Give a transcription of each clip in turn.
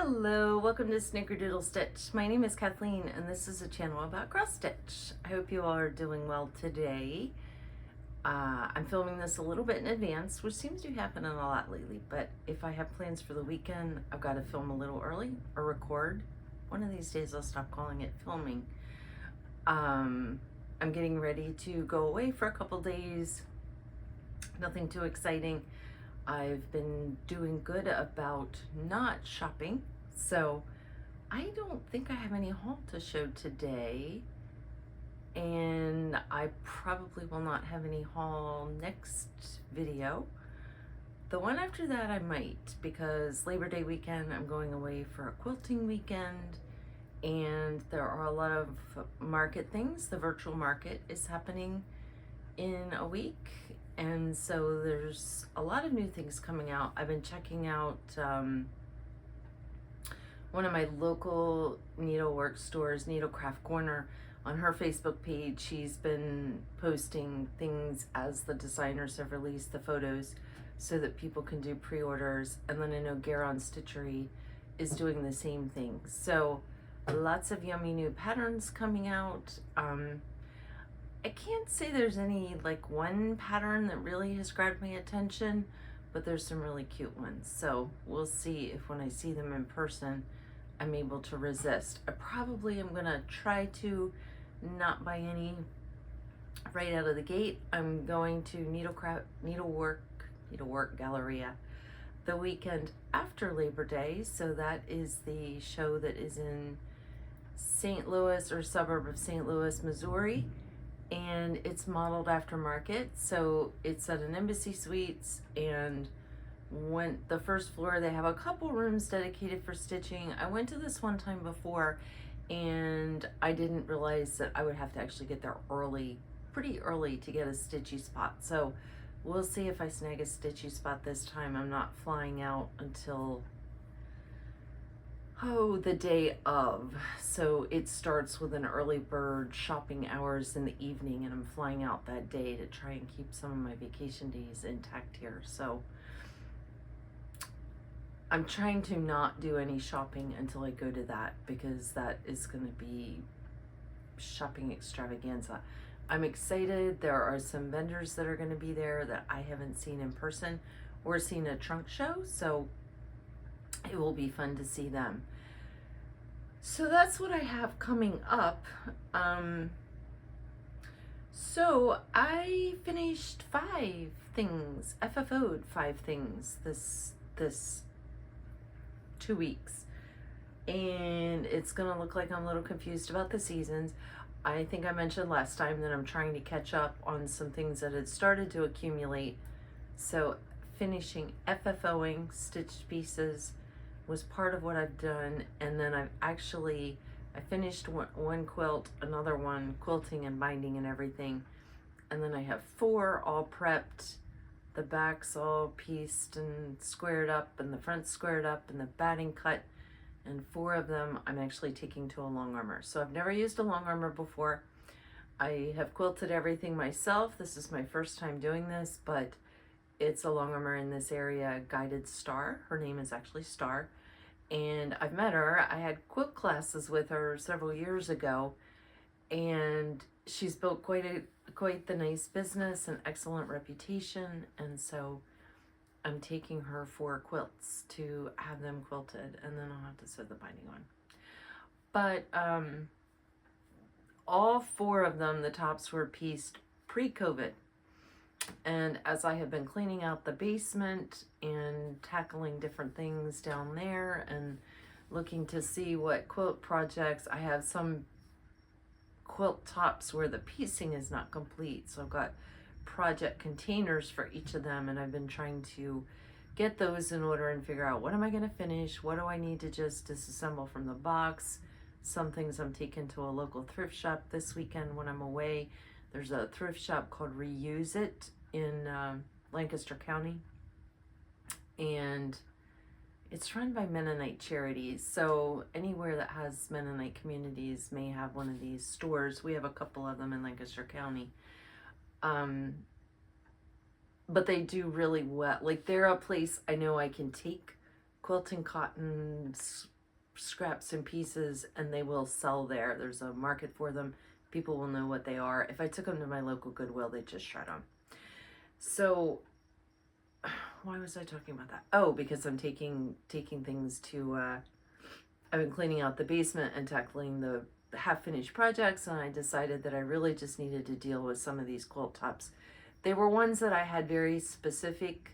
Hello, welcome to Snickerdoodle Stitch. My name is Kathleen and this is a channel about cross stitch. I hope you all are doing well today. I'm filming this a little bit in advance, which seems to be happening a lot lately, but if I have plans for the weekend, I've got to film a little early or record. One of these days I'll stop calling it filming. I'm getting ready to go away for a couple days. Nothing too exciting. I've been doing good about not shopping, so I don't think I have any haul to show today, and I probably will not have any haul next video. The one after that I might, because Labor Day weekend I'm going away for a quilting weekend, and there are a lot of market things. The virtual market is happening in a week, and so there's a lot of new things coming out. I've been checking out one of my local Needleworks stores, Needlecraft Corner, on her Facebook page. She's been posting things as the designers have released the photos so that people can do pre-orders. And then I know Garfield Stitchery is doing the same thing. So lots of yummy new patterns coming out. I can't say there's any like one pattern that really has grabbed my attention, but there's some really cute ones. So we'll see if when I see them in person, I'm able to resist. I probably am gonna try to not buy any right out of the gate. I'm going to Needlework Galleria the weekend after Labor Day. So that is the show that is in St. Louis, or suburb of St. Louis, Missouri. And it's modeled after market, so it's at an Embassy Suites, and when the first floor they have a couple rooms dedicated for stitching. I went to this one time before and I didn't realize that I would have to actually get there early, pretty early, to get a stitchy spot. So we'll see if I snag a stitchy spot this time. I'm not flying out until the day of, so it starts with an early bird shopping hours in the evening, and I'm flying out that day to try and keep some of my vacation days intact here. So I'm trying to not do any shopping until I go to that, because that is going to be shopping extravaganza. I'm excited. There are some vendors that are going to be there that I haven't seen in person or seen a trunk show, so it will be fun to see them. So that's what I have coming up. So I finished 5 things, FFO'd 5 things this 2 weeks. And it's gonna look like I'm a little confused about the seasons. I think I mentioned last time that I'm trying to catch up on some things that had started to accumulate. So finishing FFOing stitched pieces was part of what I've done, and then I finished one quilt, another one quilting and binding and everything, and then I have 4 all prepped. The back's all pieced and squared up, and the front's squared up, and the batting cut, and 4 of them I'm actually taking to a long armor. So I've never used a long armor before. I have quilted everything myself. This is my first time doing this, but it's a long armor in this area, Guided Star. Her name is actually Star, and I've met her. I had quilt classes with her several years ago, and she's built quite the nice business and excellent reputation, and so I'm taking her 4 quilts to have them quilted, and then I'll have to sew the binding on. But all 4 of them, the tops were pieced pre-COVID. And as I have been cleaning out the basement and tackling different things down there and looking to see what quilt projects, I have some quilt tops where the piecing is not complete. So I've got project containers for each of them, and I've been trying to get those in order and figure out what am I going to finish, what do I need to just disassemble from the box. Some things I'm taking to a local thrift shop this weekend when I'm away. There's a thrift shop called Reuse It in Lancaster County, and it's run by Mennonite charities. So anywhere that has Mennonite communities may have one of these stores. We have a couple of them in Lancaster County. But they do really well. Like, they're a place I know I can take quilting cotton, scraps and pieces, and they will sell there. There's a market for them. People will know what they are. If I took them to my local Goodwill, they'd just shred them. So why was I talking about that? Oh, because I'm taking things to, I've been cleaning out the basement and tackling the half-finished projects, and I decided that I really just needed to deal with some of these quilt tops. They were ones that I had very specific,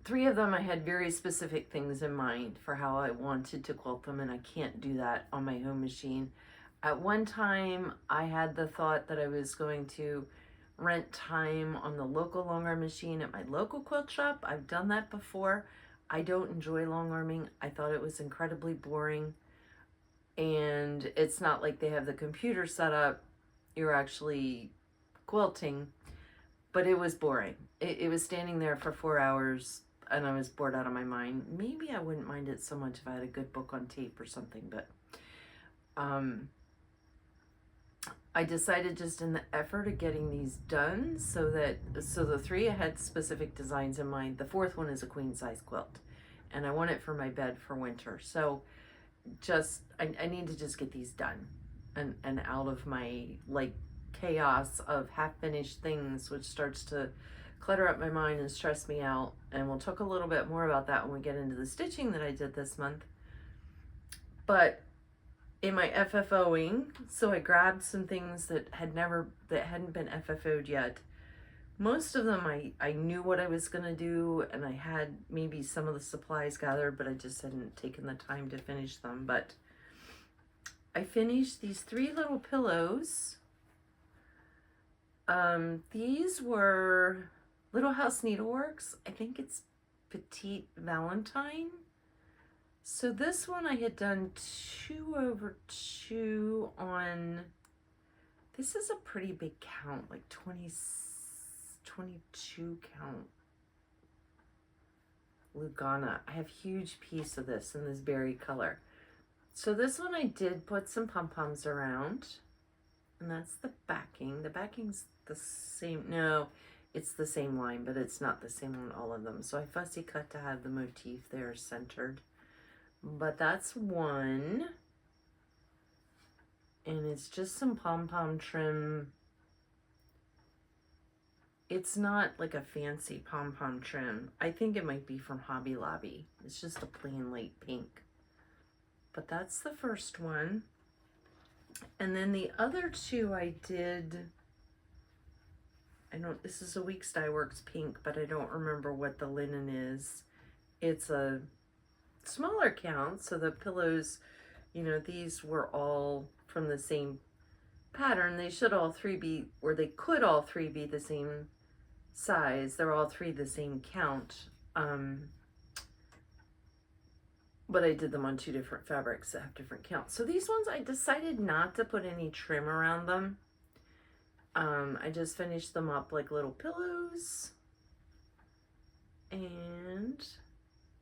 3 of them I had very specific things in mind for how I wanted to quilt them, and I can't do that on my home machine. At one time, I had the thought that I was going to rent time on the local long arm machine at my local quilt shop. I've done that before. I don't enjoy long arming. I thought it was incredibly boring. And it's not like they have the computer set up. You're actually quilting. But it was boring. It was standing there for 4 hours and I was bored out of my mind. Maybe I wouldn't mind it so much if I had a good book on tape or something, but I decided just in the effort of getting these done so the 3 I had specific designs in mind. The 4th one is a queen size quilt and I want it for my bed for winter. So just, I need to just get these done and out of my like chaos of half finished things, which starts to clutter up my mind and stress me out. And we'll talk a little bit more about that when we get into the stitching that I did this month. But in my FFOing, so I grabbed some things that hadn't been FFO'd yet. Most of them I knew what I was gonna do, and I had maybe some of the supplies gathered, but I just hadn't taken the time to finish them. But I finished these 3 little pillows. These were Little House Needleworks. I think it's Petite Valentine. So this one I had done 2/2 on, this is a pretty big count, like 22 count Lugana. I have a huge piece of this in this berry color. So this one I did put some pom-poms around, and that's the backing. The backing's the same, no, it's the same line, but it's not the same on all of them. So I fussy cut to have the motif there centered. But that's one, and it's just some pom-pom trim. It's not like a fancy pom-pom trim. I think it might be from Hobby Lobby. It's just a plain light pink. But that's the first one. And then the other 2 I did, this is a Weeks Dye Works pink, but I don't remember what the linen is. It's a smaller count, so the pillows, you know, these were all from the same pattern. They should all 3 be, or they could all 3 be the same size. They're all 3 the same count, but I did them on 2 different fabrics that have different counts. So these ones I decided not to put any trim around them. I just finished them up like little pillows, and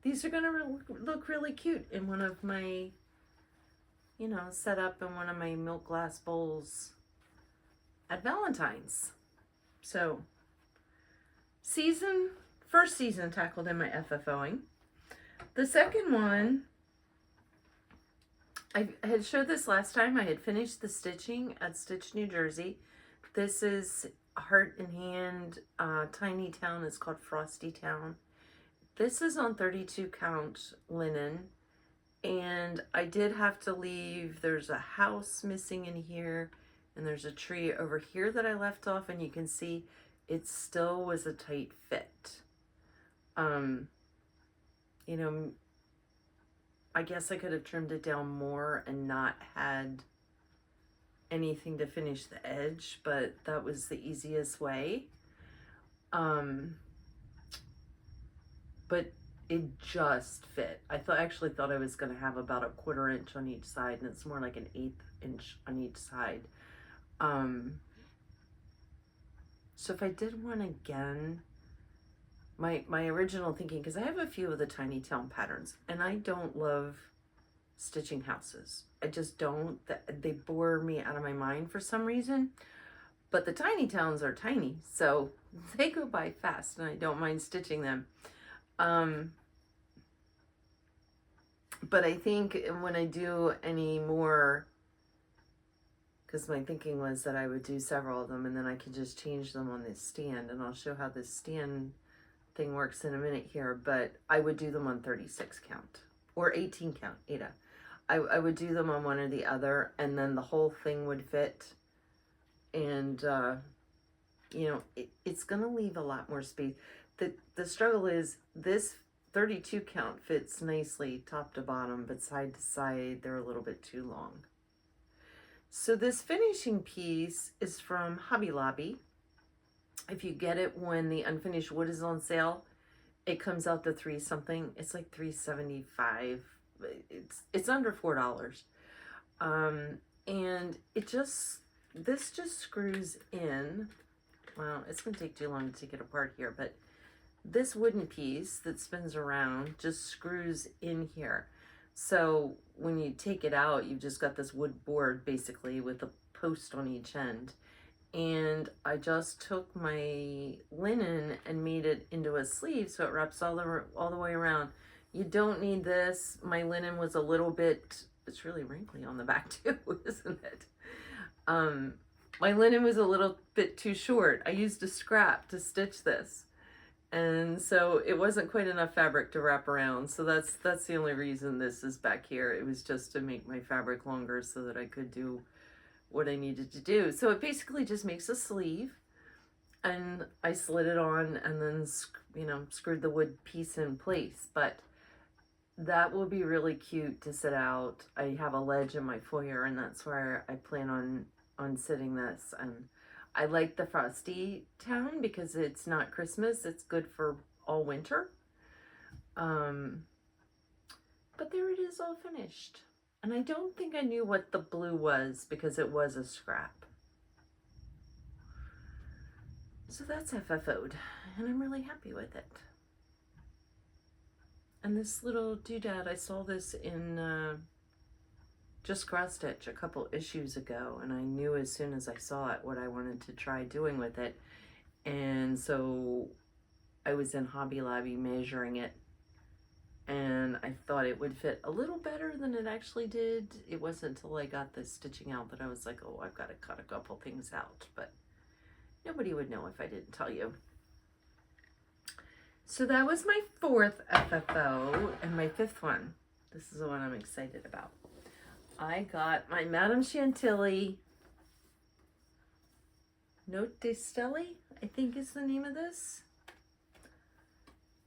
these are gonna look really cute in one of my, you know, set up in one of my milk glass bowls at Valentine's. So first season tackled in my FFOing. The second one, I had showed this last time. I had finished the stitching at Stitch, New Jersey. This is Heart in Hand, tiny town. It's called Frosty Town. This is on 32 count linen, and I did have to leave. There's a house missing in here, and there's a tree over here that I left off, and you can see it still was a tight fit. You know, I guess I could have trimmed it down more and not had anything to finish the edge, but that was the easiest way. But it just fit. I actually thought I was going to have about a 1/4 inch on each side, and it's more like an 1/8 inch on each side. So if I did one again, my original thinking, because I have a few of the tiny town patterns, and I don't love stitching houses. I just don't. They bore me out of my mind for some reason. But the tiny towns are tiny, so they go by fast, and I don't mind stitching them. But I think when I do any more, because my thinking was that I would do several of them and then I could just change them on this stand, and I'll show how this stand thing works in a minute here, but I would do them on 36 count or 18 count, Ada. I would do them on one or the other, and then the whole thing would fit. And, you know, it's going to leave a lot more space. The struggle is this 32 count fits nicely top to bottom, but side to side, they're a little bit too long. So this finishing piece is from Hobby Lobby. If you get it when the unfinished wood is on sale, it comes out to $3 something. It's like $3.75. It's under $4. And this just screws in. Well, it's gonna take too long to take it apart here, but this wooden piece that spins around just screws in here. So when you take it out, you've just got this wood board basically with a post on each end. And I just took my linen and made it into a sleeve so it wraps all the way around. You don't need this. My linen was a little bit, it's really wrinkly on the back too, isn't it? My linen was a little bit too short. I used a scrap to stitch this. And so it wasn't quite enough fabric to wrap around. So that's the only reason this is back here. It was just to make my fabric longer so that I could do what I needed to do. So it basically just makes a sleeve, and I slid it on and then, you know, screwed the wood piece in place. But that will be really cute to sit out. I have a ledge in my foyer, and that's where I plan on sitting this. And I like the Frosty Town because it's not Christmas. It's good for all winter. But there it is, all finished. And I don't think I knew what the blue was because it was a scrap. So that's FFO'd, and I'm really happy with it. And this little doodad, I saw this in Just Cross Stitch a couple issues ago, and I knew as soon as I saw it what I wanted to try doing with it. And so I was in Hobby Lobby measuring it, and I thought it would fit a little better than it actually did. It wasn't until I got the stitching out that I was like, oh, I've got to cut a couple things out, but nobody would know if I didn't tell you. So that was my 4th FFO, and my 5th one. This is the one I'm excited about. I got my Madame Chantilly Notte Stella, I think is the name of this.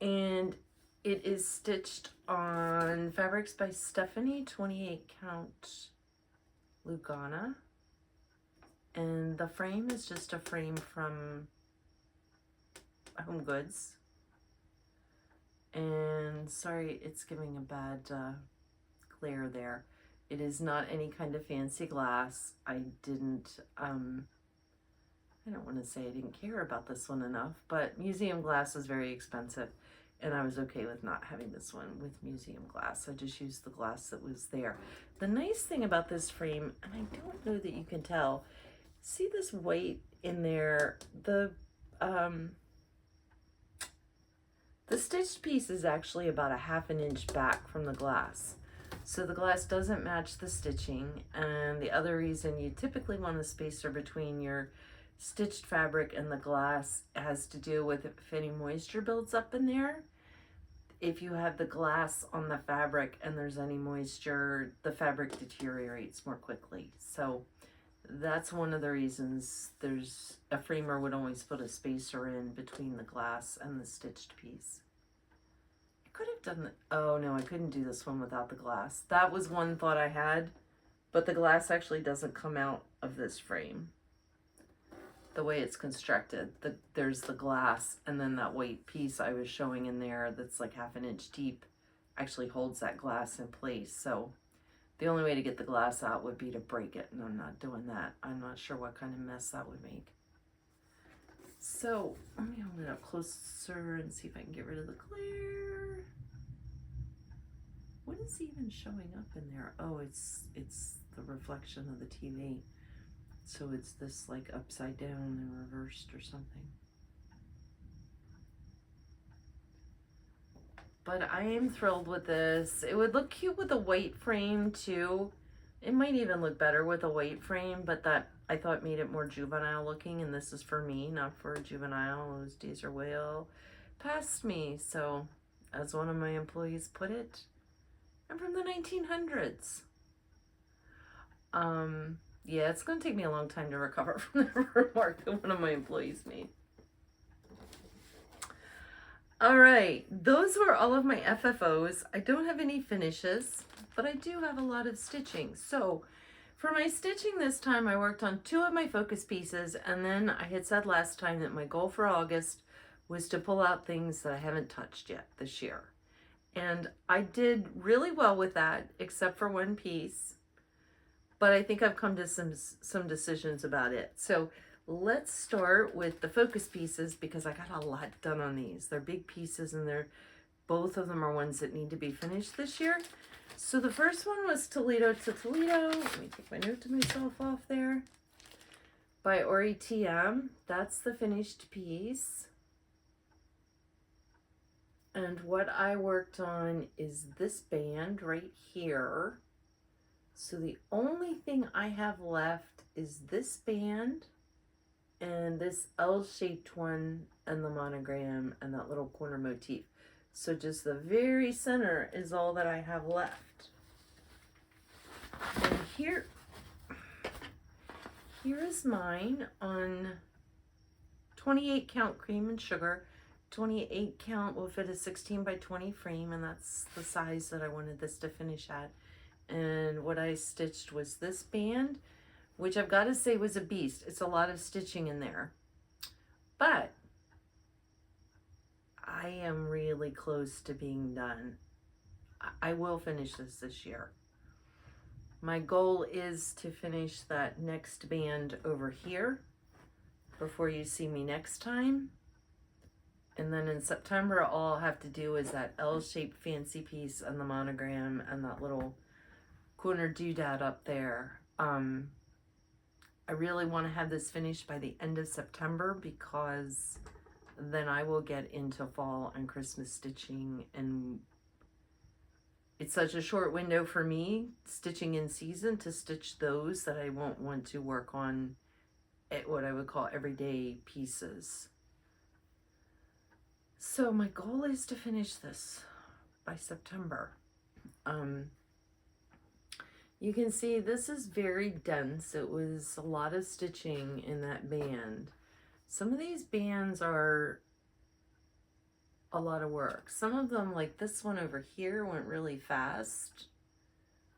And it is stitched on Fabrics by Stephanie, 28 count Lugana. And the frame is just a frame from Home Goods. And sorry, it's giving a bad glare there. It is not any kind of fancy glass. I don't want to say I didn't care about this one enough, but museum glass is very expensive, and I was okay with not having this one with museum glass. I just used the glass that was there. The nice thing about this frame, and I don't know that you can tell, see this white in there? The stitched piece is actually about a ½ inch back from the glass. So the glass doesn't match the stitching, and the other reason you typically want a spacer between your stitched fabric and the glass has to do with if any moisture builds up in there. If you have the glass on the fabric and there's any moisture, the fabric deteriorates more quickly. So that's one of the reasons there's a framer would always put a spacer in between the glass and the stitched piece. I could have done oh no, I couldn't do this one without the glass. That was one thought I had, but the glass actually doesn't come out of this frame. The way it's constructed, there's the glass, and then that white piece I was showing in there that's like ½ inch deep actually holds that glass in place. So the only way to get the glass out would be to break it, and I'm not doing that. I'm not sure what kind of mess that would make. So let me hold it up closer and see if I can get rid of the glare. What is even showing up in there? Oh, it's the reflection of the TV. So it's this like upside down and reversed or something. But I am thrilled with this. It would look cute with a white frame too. It might even look better with a white frame, but that I thought made it more juvenile looking, and this is for me, not for a juvenile. Those days are well past me. So, as one of my employees put it, I'm from the 1900s. Yeah, it's going to take me a long time to recover from the remark that one of my employees made. All right, those were all of my FFOs. I don't have any finishes, but I do have a lot of stitching. So for my stitching this time, I worked on 2 of my focus pieces, and then I had said last time that my goal for August was to pull out things that I haven't touched yet this year. And I did really well with that, except for one piece. But I think I've come to some decisions about it. So let's start with the focus pieces, because I got a lot done on these. They're big pieces, and both of them are ones that need to be finished this year. So the first one was Toledo to Toledo. Let me take my note to myself off there. By AuryTM. That's the finished piece. And what I worked on is this band right here. So the only thing I have left is this band and this L-shaped one and the monogram and that little corner motif. So just the very center is all that I have left. And here is mine on 28 count cream and sugar. 28 count will fit a 16 by 20 frame, and that's the size that I wanted this to finish at. And what I stitched was this band, which I've got to say was a beast. It's a lot of stitching in there, but I am really close to being done. I will finish this year. My goal is to finish that next band over here before you see me next time. And then in September, all I'll have to do is that L-shaped fancy piece and the monogram and that little corner doodad up there. I really want to have this finished by the end of September, because then I will get into fall and Christmas stitching, and it's such a short window for me stitching in season to stitch those that I won't want to work on at what I would call everyday pieces. So my goal is to finish this by September. You can see this is very dense. It was a lot of stitching in that band. Some of these bands are a lot of work. Some of them, like this one over here, went really fast.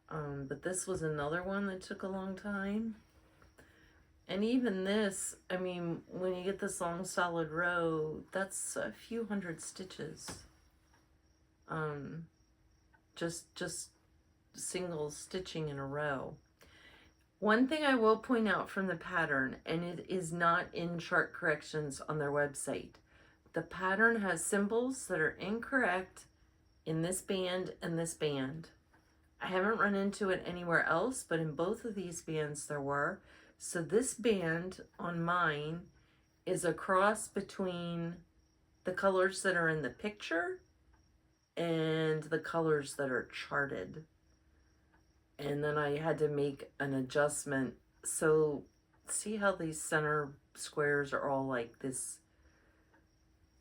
But this was another one that took a long time. And even this, I mean, when you get this long solid row, that's a few hundred stitches. Just single stitching in a row. One thing I will point out from the pattern, and it is not in chart corrections on their website, the pattern has symbols that are incorrect in this band and this band. I haven't run into it anywhere else, but in both of these bands there were. So this band on mine is a cross between the colors that are in the picture and the colors that are charted. And then I had to make an adjustment. So see how these center squares are all like this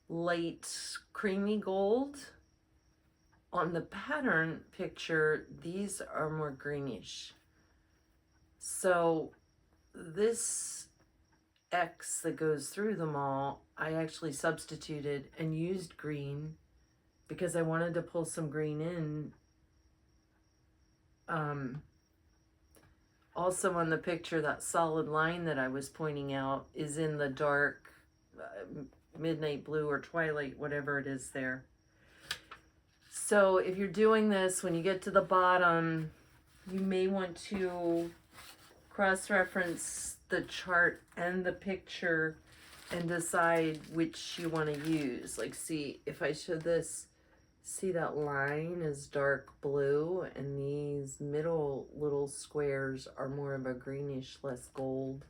light creamy gold? On the pattern picture, these are more greenish. So this X that goes through them all, I actually substituted and used green because I wanted to pull some green in. Also on the picture, that solid line that I was pointing out is in the dark midnight blue or twilight, whatever it is there. So if you're doing this, when you get to the bottom, you may want to cross-reference the chart and the picture and decide which you want to use. Like, see, if I show this, see that line is dark blue, and these middle little squares are more of a greenish, less gold.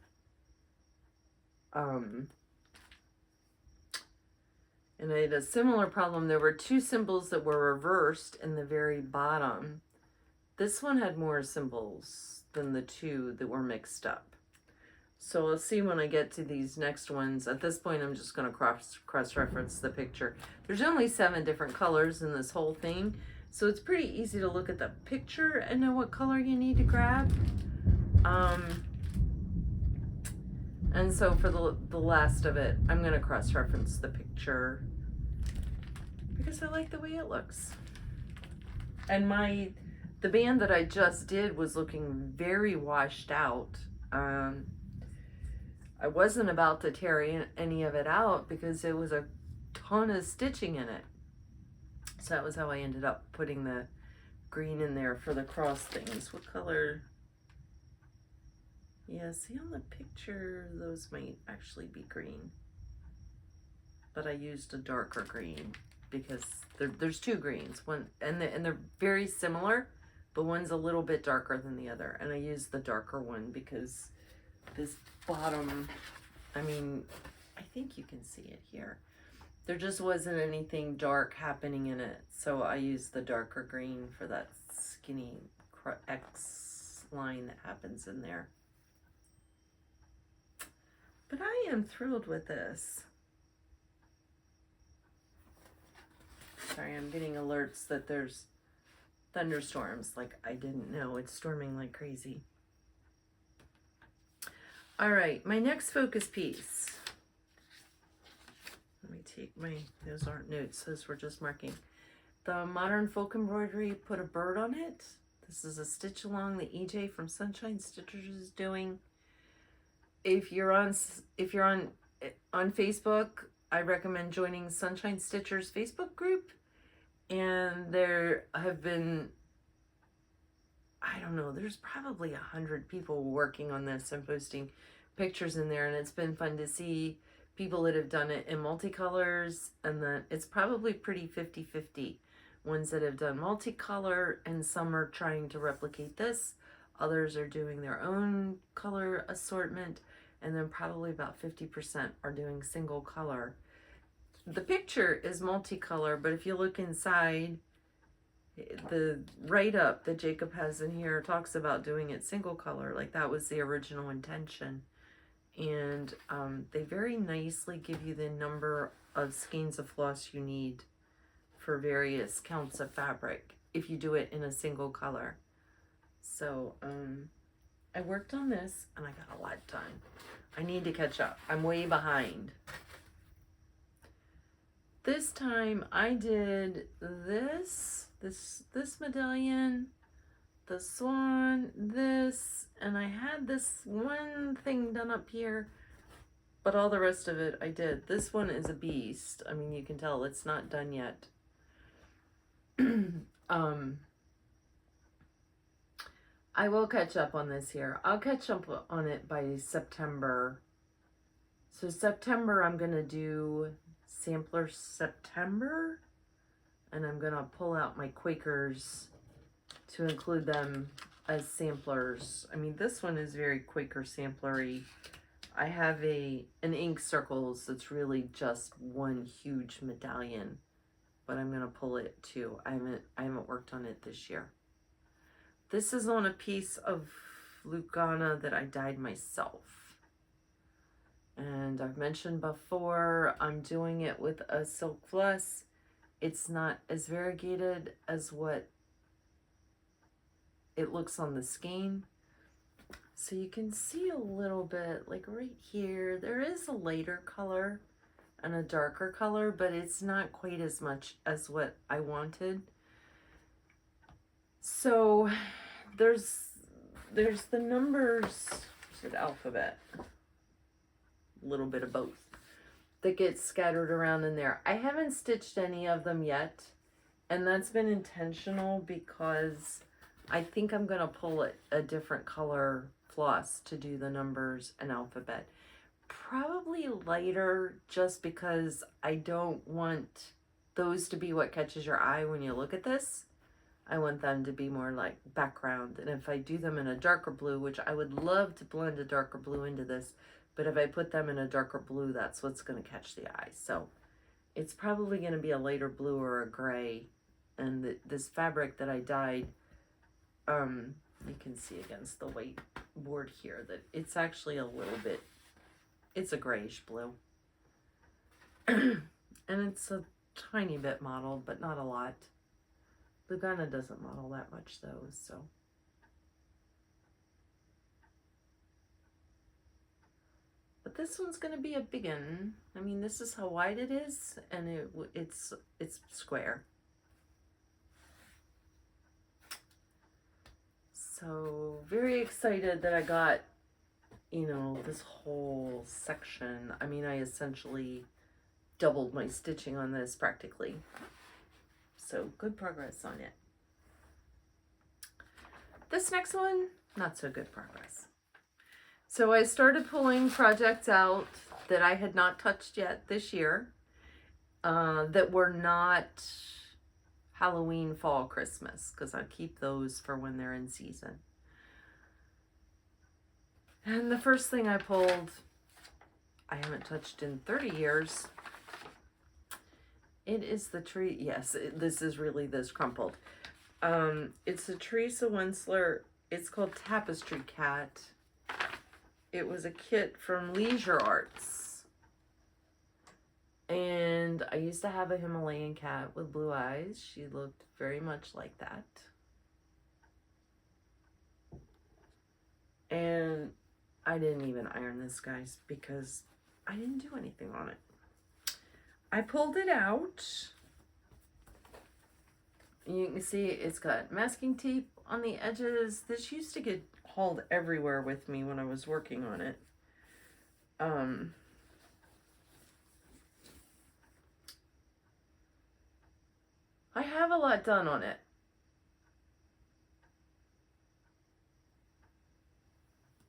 And I had a similar problem. There were two symbols that were reversed in the very bottom. This one had more symbols than the two that were mixed up. So I'll see when I get to these next ones. At this point, I'm just going to cross-reference the picture. There's only 7 different colors in this whole thing, so it's pretty easy to look at the picture and know what color you need to grab. And so for the last of it, I'm going to cross-reference the picture because I like the way it looks. And the band that I just did was looking very washed out. I wasn't about to tear any of it out because it was a ton of stitching in it. So that was how I ended up putting the green in there for the cross things. What color? Yeah, see on the picture, those might actually be green. But I used a darker green because there's 2 greens. One and they're very similar, but one's a little bit darker than the other. And I used the darker one because this bottom, I mean, I think you can see it here. There just wasn't anything dark happening in it. So I used the darker green for that skinny X line that happens in there. But I am thrilled with this. Sorry, I'm getting alerts that there's thunderstorms. Like, I didn't know. It's storming like crazy. All right, my next focus piece. Let me take those aren't notes, those were just marking. The Modern Folk Embroidery Put a Bird on It. This is a stitch along that EJ from Sunshine Stitchers is doing. If you're on Facebook, I recommend joining Sunshine Stitchers Facebook group. And there have been, I don't know, there's probably 100 people working on this and posting pictures in there, and it's been fun to see people that have done it in multicolors, and then it's probably pretty 50-50. Ones that have done multicolor, and some are trying to replicate this. Others are doing their own color assortment, and then probably about 50% are doing single color. The picture is multicolor, but if you look inside, the write-up that Jacob has in here talks about doing it single color, like that was the original intention. And they very nicely give you the number of skeins of floss you need for various counts of fabric if you do it in a single color. So I worked on this and I got a lot done. I need to catch up. I'm way behind. This time I did this medallion, the swan, this, and I had this one thing done up here, but all the rest of it I did. This one is a beast. I mean, you can tell it's not done yet. I will catch up on this here. I'll catch up on it by September. So September, I'm going to do Sampler September, and I'm going to pull out my Quakers to include them as samplers. I mean, this one is very Quaker samplery. I have an ink circles that's really just one huge medallion, but I'm going to pull it too. I haven't worked on it this year. This is on a piece of Lucana that I dyed myself. And I've mentioned before, I'm doing it with a silk floss. It's not as variegated as what it looks on the skein. So you can see a little bit, like right here, there is a lighter color and a darker color, but it's not quite as much as what I wanted. So there's the numbers, there's the alphabet, a little bit of both, that gets scattered around in there. I haven't stitched any of them yet, and that's been intentional because I think I'm gonna pull a different color floss to do the numbers and alphabet. Probably lighter, just because I don't want those to be what catches your eye when you look at this. I want them to be more like background. And if I do them in a darker blue, which I would love to blend a darker blue into this, but if I put them in a darker blue, that's what's going to catch the eye. So It's probably going to be a lighter blue or a gray. And this fabric that I dyed, you can see against the white board here that it's actually a little bit, it's a grayish blue. And it's a tiny bit mottled, but not a lot. Lugana doesn't model that much though, so. But this one's going to be a big one. I mean, this is how wide it is, and it's square. So very excited that I got, you know, this whole section. I mean, I essentially doubled my stitching on this practically. So good progress on it. This next one, not so good progress. So I started pulling projects out that I had not touched yet this year, that were not Halloween, fall, Christmas, because I keep those for when they're in season. And the first thing I pulled, I haven't touched in 30 years. It is the tree. Yes, this is really this crumpled. It's a Teresa Wentzler. It's called Tapestry Cat. It was a kit from Leisure Arts. And I used to have a Himalayan cat with blue eyes. She looked very much like that. And I didn't even iron this, guys, because I didn't do anything on it. I pulled it out. You can see it's got masking tape on the edges. This used to get hauled everywhere with me when I was working on it. I have a lot done on it.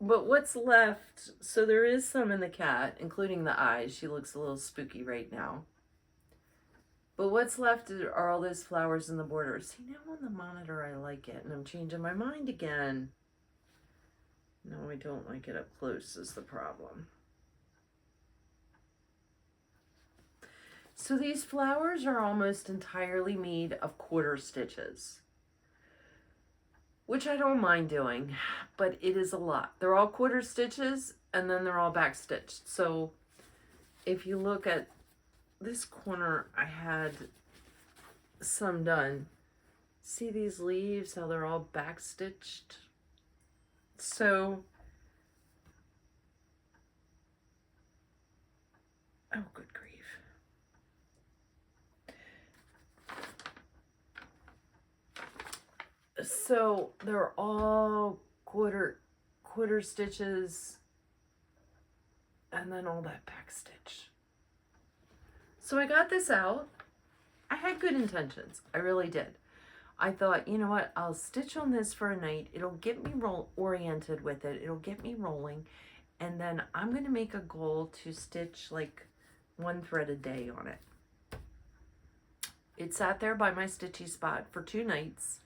But what's left, so there is some in the cat, including the eyes. She looks a little spooky right now. But what's left are all those flowers in the border. See, now on the monitor I like it, and I'm changing my mind again. No, I don't like it up close is the problem. So these flowers are almost entirely made of quarter stitches, which I don't mind doing, but it is a lot. They're all quarter stitches, and then they're all back stitched. So if you look at this corner, I had some done. See these leaves, how they're all back stitched? So, oh, good grief. So they're all quarter stitches, and then all that back stitch. So I got this out. I had good intentions. I really did. I thought, you know what? I'll stitch on this for a night. It'll get me oriented with it. It'll get me rolling. And then I'm going to make a goal to stitch like one thread a day on it. It sat there by my stitchy spot for 2 nights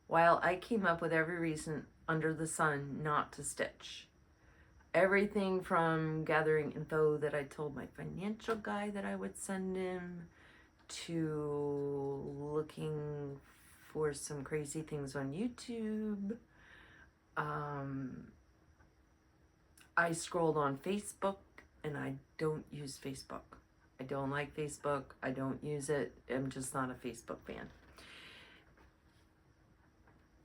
while I came up with every reason under the sun not to stitch. Everything from gathering info that I told my financial guy that I would send him, to looking for some crazy things on YouTube. I scrolled on Facebook, and I don't use Facebook. I don't like Facebook. I don't use it. I'm just not a Facebook fan.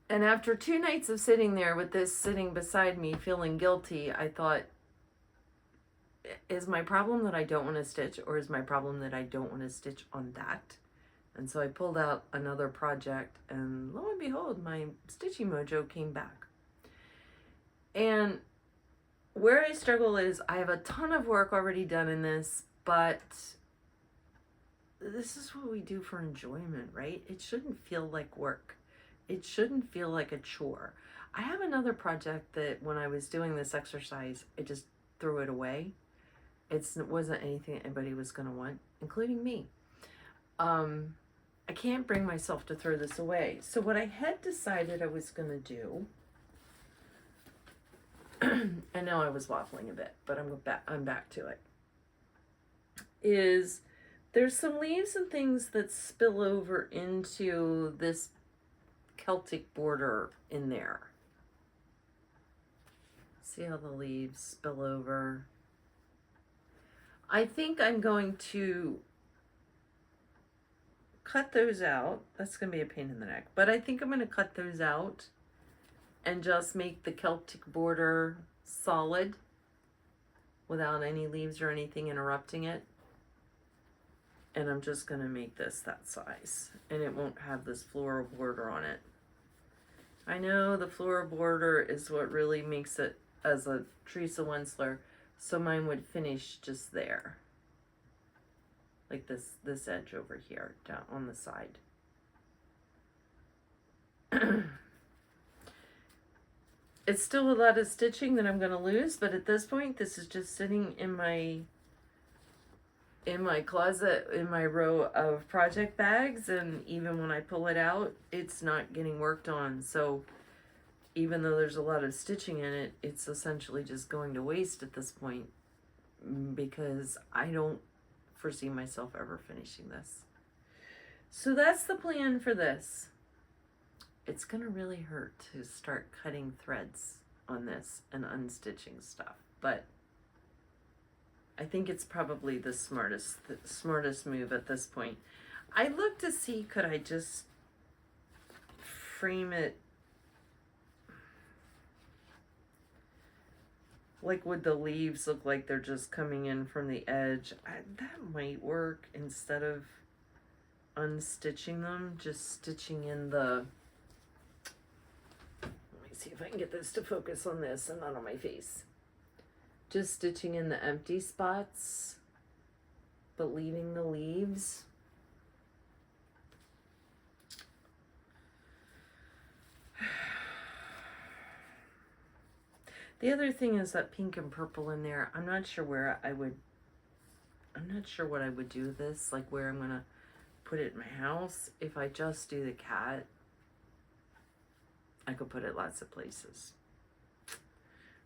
And after 2 nights of sitting there with this sitting beside me feeling guilty, I thought, is my problem that I don't want to stitch, or is my problem that I don't want to stitch on that? And so I pulled out another project, and lo and behold, my stitching mojo came back. And where I struggle is I have a ton of work already done in this, but this is what we do for enjoyment, right? It shouldn't feel like work. It shouldn't feel like a chore. I have another project that when I was doing this exercise, I just threw it away. It wasn't anything anybody was going to want, including me. I can't bring myself to throw this away. So what I had decided I was going to do, I know I was waffling a bit, but I'm back to it, is There's some leaves and things that spill over into this Celtic border in there. See how the leaves spill over? I think I'm going to cut those out. That's going to be a pain in the neck. But I think I'm going to cut those out and just make the Celtic border solid without any leaves or anything interrupting it. And I'm just going to make this that size. And it won't have this floral border on it. I know the floral border is what really makes it as a Teresa Wentzler. So mine would finish just there. Like this edge over here, down on the side. It's still a lot of stitching that I'm going to lose, but at this point, this is just sitting in my closet, in my row of project bags, and even when I pull it out, it's not getting worked on. So even though there's a lot of stitching in it, it's essentially just going to waste at this point because I don't foresee myself ever finishing this. So that's the plan for this. It's gonna really hurt to start cutting threads on this and unstitching stuff, but I think it's probably the smartest move at this point. I looked to see, could I just frame it, like would the leaves look like they're just coming in from the edge? That might work instead of unstitching them, just stitching in the, let me see if I can get this to focus on this and not on my face. Just stitching in the empty spots, but leaving the leaves. The other thing is that pink and purple in there. I'm not sure where I'm not sure what I would do with this, like where I'm gonna put it in my house. If I just do the cat, I could put it lots of places.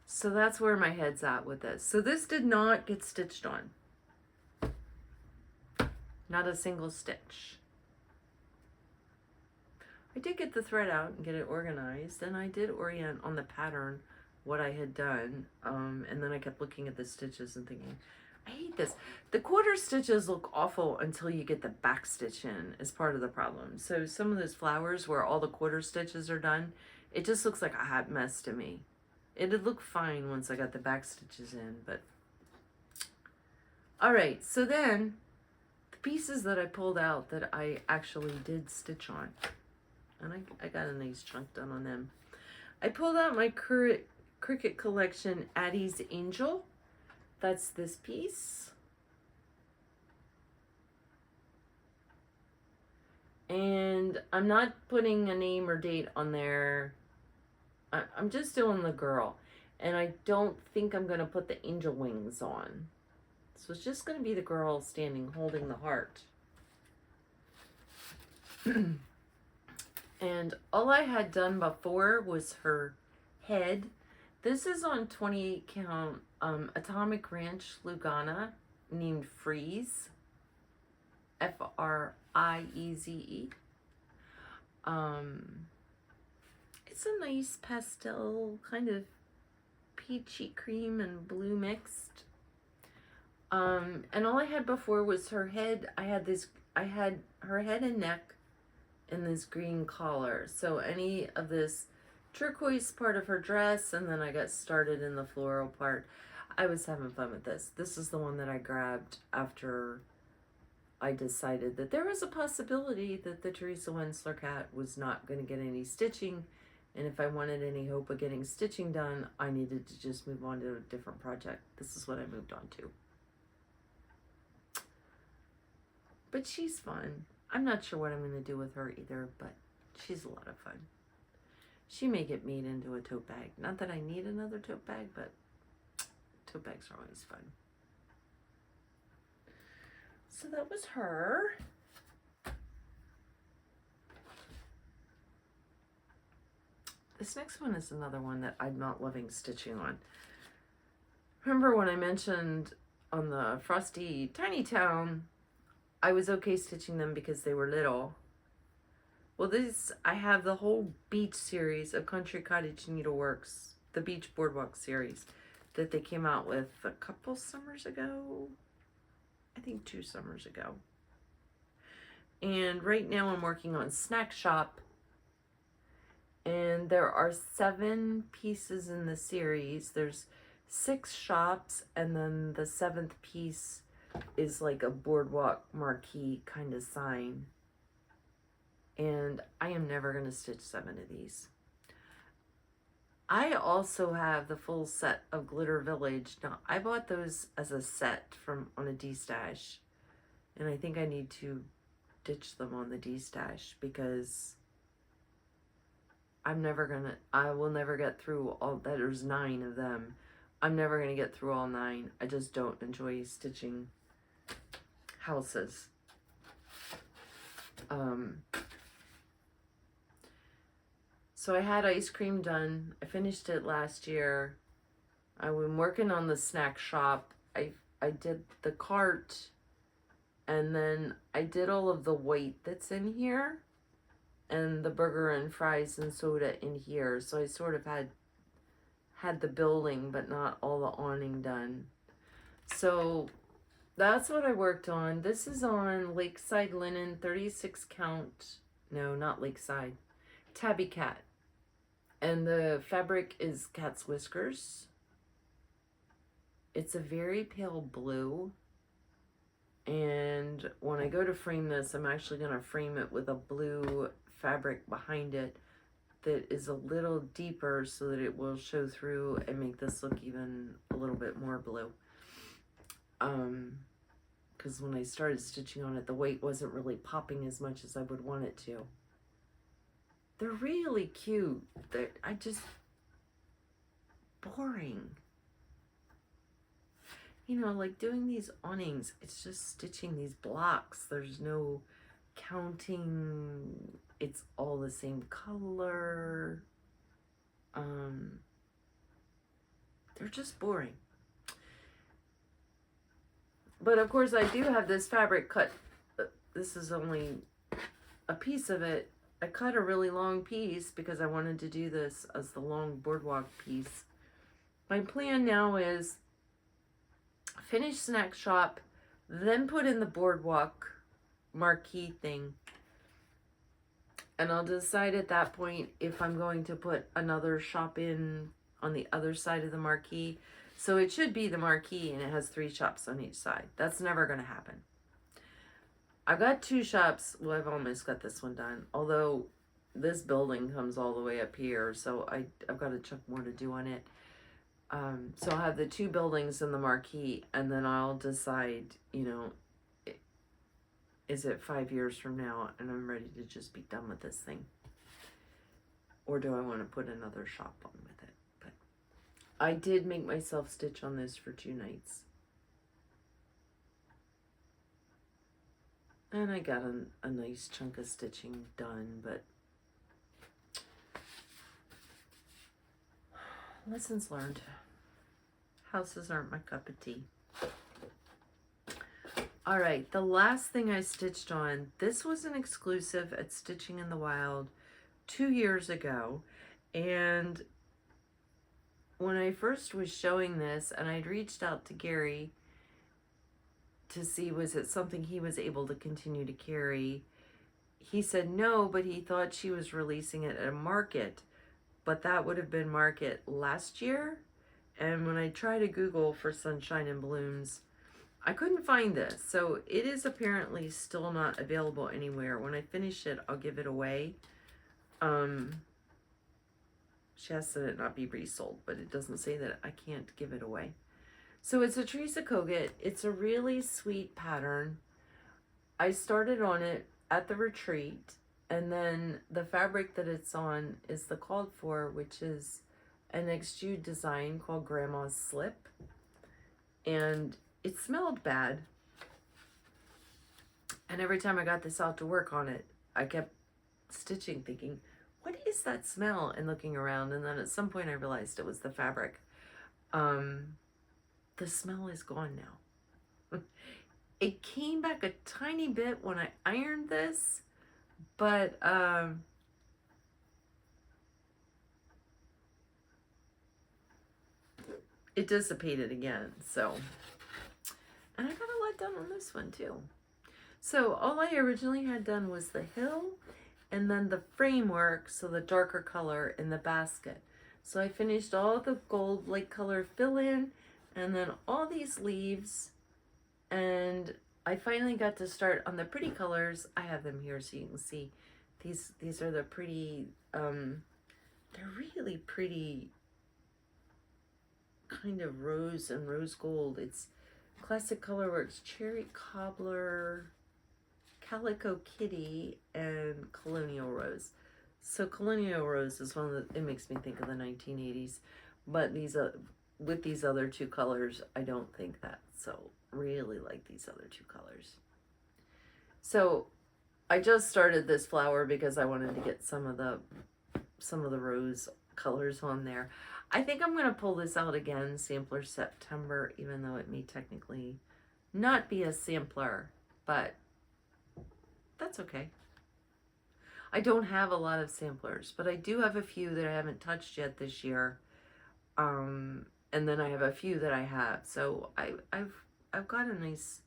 So that's where my head's at with this. So this did not get stitched on. Not a single stitch. I did get the thread out and get it organized, and I did orient on the pattern what I had done, and then I kept looking at the stitches and thinking, I hate this. The quarter stitches look awful until you get the back stitch in is part of the problem. So some of those flowers where all the quarter stitches are done, it just looks like a hot mess to me. It'd look fine once I got the back stitches in, but all right. So then the pieces that I pulled out that I actually did stitch on, and I got a nice chunk done on them. I pulled out my Cricut Collection Addie's Angel. That's this piece. And I'm not putting a name or date on there. I'm just doing the girl. And I don't think I'm going to put the angel wings on. So it's just going to be the girl standing holding the heart. And all I had done before was her head. This is on 28 count Atomic Ranch Lugana named Freeze. F-R-I-E-Z-E. It's a nice pastel, kind of peachy cream and blue mixed. And all I had before was her head. I had her head and neck in this green collar. So any of this turquoise part of her dress, and then I got started in the floral part. I was having fun with this. This is the one that I grabbed after I decided that there was a possibility that the Teresa Wentzler cat was not going to get any stitching, and if I wanted any hope of getting stitching done, I needed to just move on to a different project. This is what I moved on to. But she's fun. I'm not sure what I'm going to do with her either, but she's a lot of fun. She may get made into a tote bag. Not that I need another tote bag, but tote bags are always fun. So that was her. This next one is another one that I'm not loving stitching on. Remember when I mentioned on the Frosty Town I was okay stitching them because they were little. Well, I have the whole beach series of Country Cottage Needleworks, the Beach Boardwalk series that they came out with a couple summers ago. I think 2 summers ago. And right now I'm working on Snack Shop. And there are 7 pieces in the series. There's 6 shops, and then the 7th piece is like a boardwalk marquee kind of sign. And I am never going to stitch 7 of these. I also have the full set of Glitter Village. Now, I bought those as a set on a D-stash. And I think I need to ditch them on the D-stash because I will never get through all, there's 9 of them. I'm never going to get through all 9. I just don't enjoy stitching houses. So I had ice cream done. I finished it last year. I've been working on the Snack Shop. I did the cart, and then I did all of the white that's in here, and the burger and fries and soda in here. So I sort of had the building, but not all the awning done. So that's what I worked on. This is on Lakeside Linen, 36 count. No, not Lakeside. Tabby Cat. And the fabric is cat's whiskers. It's a very pale blue. And when I go to frame this, I'm actually going to frame it with a blue fabric behind it that is a little deeper so that it will show through and make this look even a little bit more blue. Because when I started stitching on it, the weight wasn't really popping as much as I would want it to. They're really cute. Boring. You know, like doing these awnings, it's just stitching these blocks. There's no counting. It's all the same color. They're just boring. But of course I do have this fabric cut. This is only a piece of it. I cut a really long piece because I wanted to do this as the long boardwalk piece. My plan now is finish Snack Shop, then put in the boardwalk marquee thing. And I'll decide at that point if I'm going to put another shop in on the other side of the marquee. So it should be the marquee and it has 3 shops on each side. That's never going to happen. I've got 2 shops. Well, I've almost got this one done. Although this building comes all the way up here. So I've got a chunk more to do on it. So I'll have the 2 buildings and the marquee. And then I'll decide, you know, is it 5 years from now and I'm ready to just be done with this thing? Or do I want to put another shop on with it? But I did make myself stitch on this for 2 nights. And I got a nice chunk of stitching done, but lessons learned. Houses aren't my cup of tea. All right, the last thing I stitched on, this was an exclusive at Stitching in the Wild 2 years ago. And when I first was showing this, and I'd reached out to Gary to see was it something he was able to continue to carry, he said no, but he thought she was releasing it at a market, but that would have been market last year. And when I tried to Google for Sunshine and Blooms, I couldn't find this. So it is apparently still not available anywhere. When I finish it, I'll give it away. She asked that it not be resold, but it doesn't say that I can't give it away. So it's a Teresa Kogut. It's a really sweet pattern. I started on it at the retreat, and then the fabric that it's on is the called for, which is an extrude design called Grandma's Slip. And it smelled bad. And every time I got this out to work on it, I kept stitching thinking, what is that smell? And looking around, and then at some point I realized it was the fabric. The smell is gone now. It came back a tiny bit when I ironed this, but it dissipated again. So, and I got a lot done on this one too. So all I originally had done was the hill and then the framework, so the darker color in the basket. So I finished all the gold light color fill in and then all these leaves, and I finally got to start on the pretty colors. I have them here so you can see. These are the pretty, they're really pretty kind of rose and rose gold. It's Classic Colorworks Cherry Cobbler, Calico Kitty, and Colonial Rose. So Colonial Rose is one of the, it makes me think of the 1980s, but with these other two colors, I don't think that. So really like these other two colors. So I just started this flower because I wanted to get some of the rose colors on there. I think I'm going to pull this out again, sampler September, even though it may technically not be a sampler, but that's okay. I don't have a lot of samplers, but I do have a few that I haven't touched yet this year. And then I have a few that I have. So I've got a nice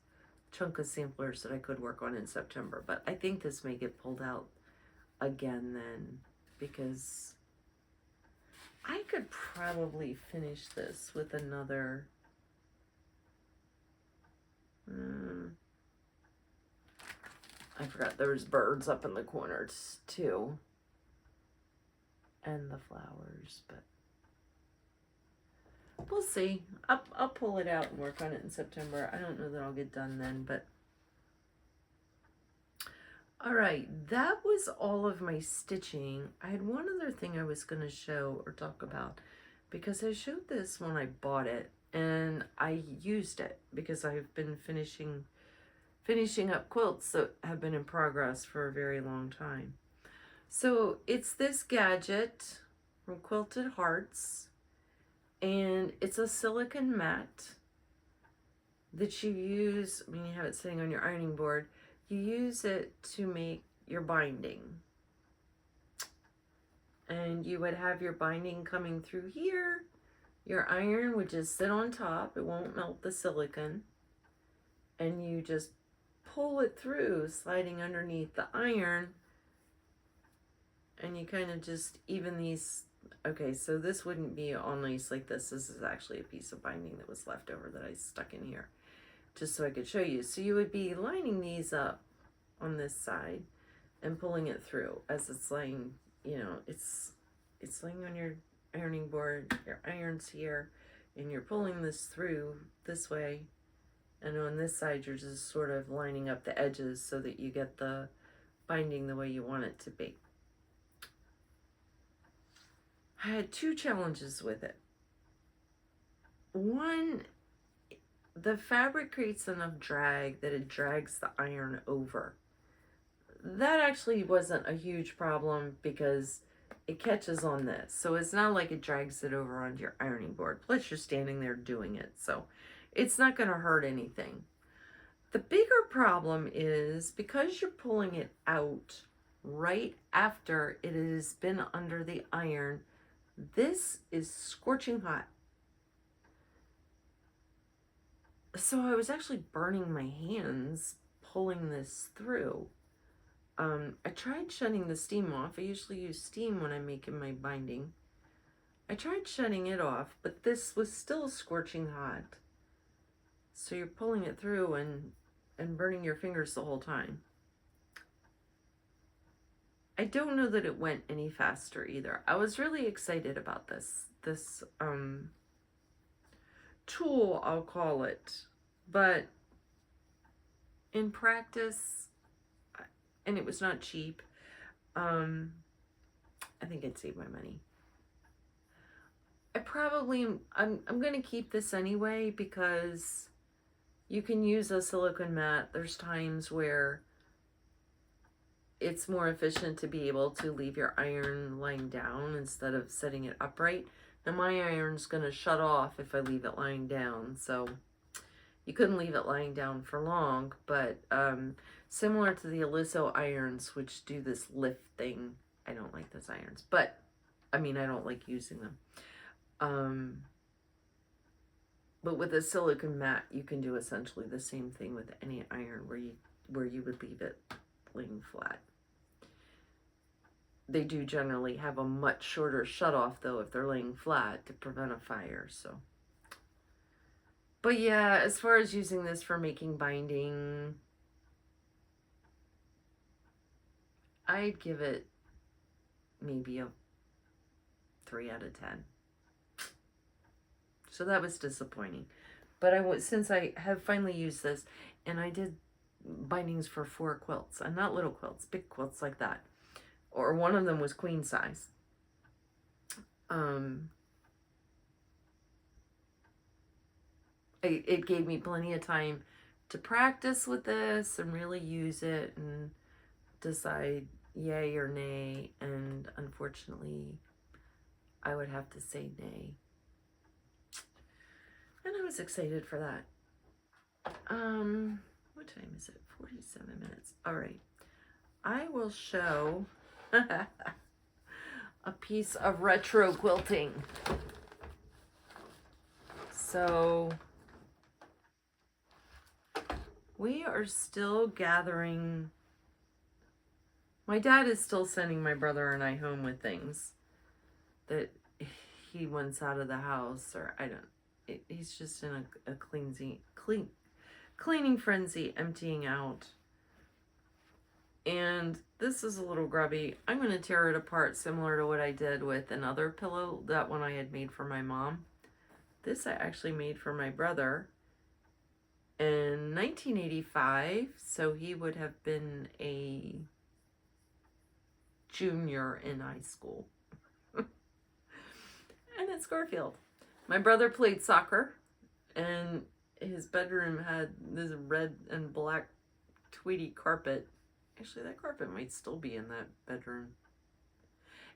chunk of samplers that I could work on in September, but I think this may get pulled out again then, because I could probably finish this with another, I forgot there was birds up in the corners too, and the flowers, but we'll see. I'll pull it out and work on it in September. I don't know that I'll get done then, but all right, that was all of my stitching. I had one other thing I was going to show or talk about, because I showed this when I bought it and I used it because I've been finishing up quilts that have been in progress for a very long time. So it's this gadget from Quilted Hearts, and it's a silicone mat that you use, I mean, you have it sitting on your ironing board. You use it to make your binding. And you would have your binding coming through here. Your iron would just sit on top. It won't melt the silicone. And you just pull it through, sliding underneath the iron. And you kind of just even these. Okay, so this wouldn't be all nice like this. This is actually a piece of binding that was left over that I stuck in here, just so I could show you. So you would be lining these up on this side and pulling it through as it's laying, you know, it's laying on your ironing board, your iron's here, and you're pulling this through this way. And on this side, you're just sort of lining up the edges so that you get the binding the way you want it to be. I had two challenges with it. One, the fabric creates enough drag that it drags the iron over. That actually wasn't a huge problem because it catches on this. So it's not like it drags it over onto your ironing board. Plus you're standing there doing it. So it's not going to hurt anything. The bigger problem is because you're pulling it out right after it has been under the iron, this is scorching hot. So I was actually burning my hands pulling this through. I tried shutting the steam off. I usually use steam when I'm making my binding. I tried shutting it off, but this was still scorching hot. So you're pulling it through and burning your fingers the whole time. I don't know that it went any faster either. I was really excited about this tool, I'll call it, but in practice, and it was not cheap, I think I'd save my money. I'm going to keep this anyway because you can use a silicone mat. There's times where it's more efficient to be able to leave your iron lying down instead of setting it upright. Now my iron's going to shut off if I leave it lying down, so You couldn't leave it lying down for long, but similar to the Aliso irons, which do this lift thing. I don't like those irons, but I mean, I don't like using them. But with a silicone mat, you can do essentially the same thing with any iron where you would leave it laying flat. They do generally have a much shorter shutoff though if they're laying flat to prevent a fire. So, but yeah, as far as using this for making binding, I'd give it maybe a 3 out of 10. So that was disappointing. But since I have finally used this, and I did bindings for 4 quilts, and not little quilts, big quilts like that. Or one of them was queen size. It gave me plenty of time to practice with this and really use it and decide yay or nay. And unfortunately, I would have to say nay. And I was excited for that. What time is it? 47 minutes. All right. I will show a piece of retro quilting. So we are still gathering. My dad is still sending my brother and I home with things that he wants out of the house, or I don't. He's just in a cleaning frenzy, emptying out. And this is a little grubby. I'm going to tear it apart similar to what I did with another pillow, that one I had made for my mom. This I actually made for my brother in 1985, so he would have been a junior in high school. And it's Garfield. My brother played soccer, and his bedroom had this red and black tweedy carpet. Actually, that carpet might still be in that bedroom.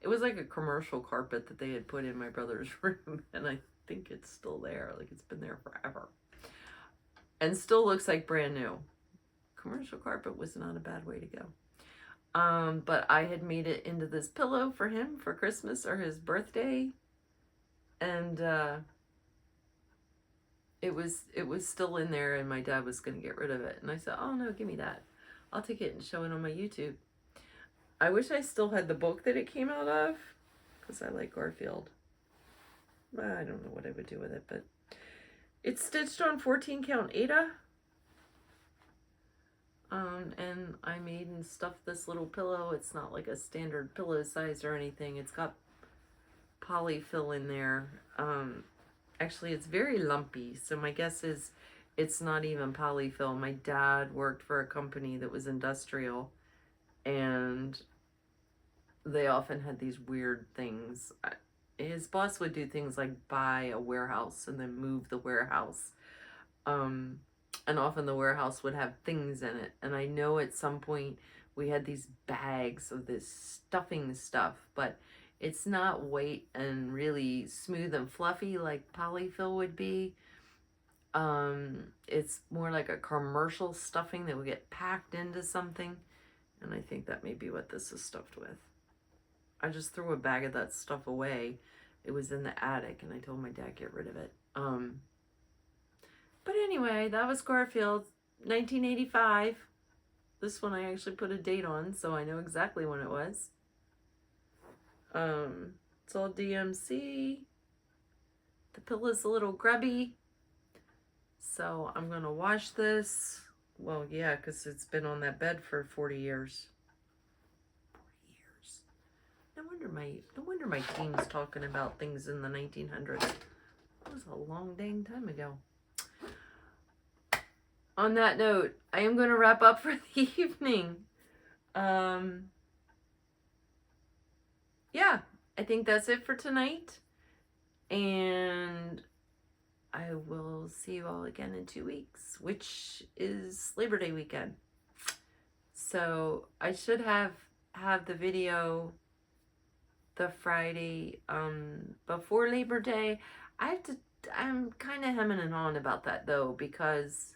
It was like a commercial carpet that they had put in my brother's room, and I think it's still there. Like, it's been there forever. And still looks like brand new. Commercial carpet was not a bad way to go. But I had made it into this pillow for him for Christmas or his birthday. And it was still in there, and my dad was going to get rid of it. And I said, oh no, give me that. I'll take it and show it on my YouTube. I wish I still had the book that it came out of, because I like Garfield. I don't know what I would do with it, but it's stitched on 14 count Aida. And I made and stuffed this little pillow. It's not like a standard pillow size or anything. It's got polyfill in there. Actually, it's very lumpy, so my guess is it's not even polyfill. My dad worked for a company that was industrial, and they often had these weird things. His boss would do things like buy a warehouse and then move the warehouse. And often the warehouse would have things in it. And I know at some point we had these bags of this stuffing stuff, but it's not white and really smooth and fluffy like polyfill would be. It's more like a commercial stuffing that would get packed into something. And I think that may be what this is stuffed with. I just threw a bag of that stuff away. It was in the attic, and I told my dad get rid of it. But anyway, that was Garfield, 1985. This one I actually put a date on, so I know exactly when it was. It's all DMC. The pillow's a little grubby. So I'm going to wash this. Well, yeah, because it's been on that bed for 40 years. 40 years. No wonder my team's talking about things in the 1900s. That was a long dang time ago. On that note, I am going to wrap up for the evening. Yeah, I think that's it for tonight. And I will see you all again in 2 weeks, which is Labor Day weekend. So I should have the video the Friday before Labor Day. I have to I'm kind of hemming and hawing about that though, because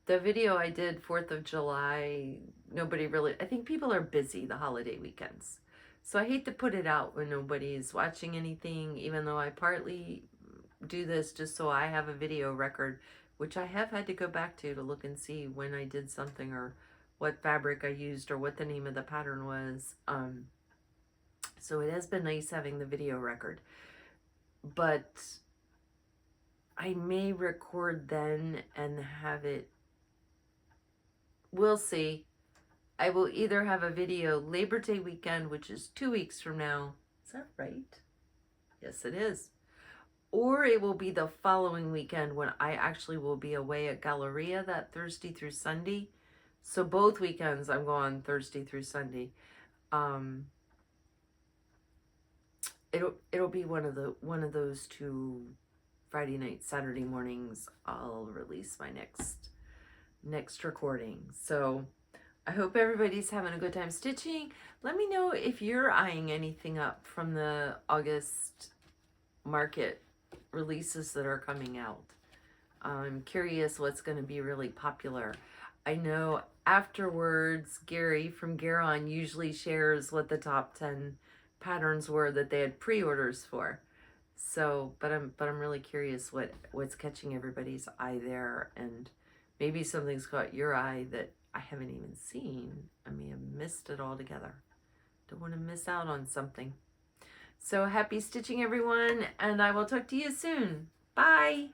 the video I did 4th of July, nobody really, I think people are busy the holiday weekends. So I hate to put it out when nobody's watching anything, even though I partly do this just so I have a video record, which I have had to go back to look and see when I did something or what fabric I used or what the name of the pattern was. So it has been nice having the video record. But I may record then and have it, we'll see. I will either have a video Labor Day weekend, which is 2 weeks from now. Is that right? Yes, it is. Or it will be the following weekend when I actually will be away at Galleria that Thursday through Sunday. So both weekends I'm going Thursday through Sunday. It'll be one of those two Friday night, Saturday mornings. I'll release my next recording. So I hope everybody's having a good time stitching. Let me know if you're eyeing anything up from the August market releases that are coming out. I'm curious what's going to be really popular. I know afterwards Gary from Garon usually shares what the top 10 patterns were that they had pre-orders for. So, but I'm really curious what's catching everybody's eye there, and maybe something's caught your eye that I haven't even seen. I may have missed it altogether. Don't want to miss out on something. So happy stitching, everyone, and I will talk to you soon. Bye.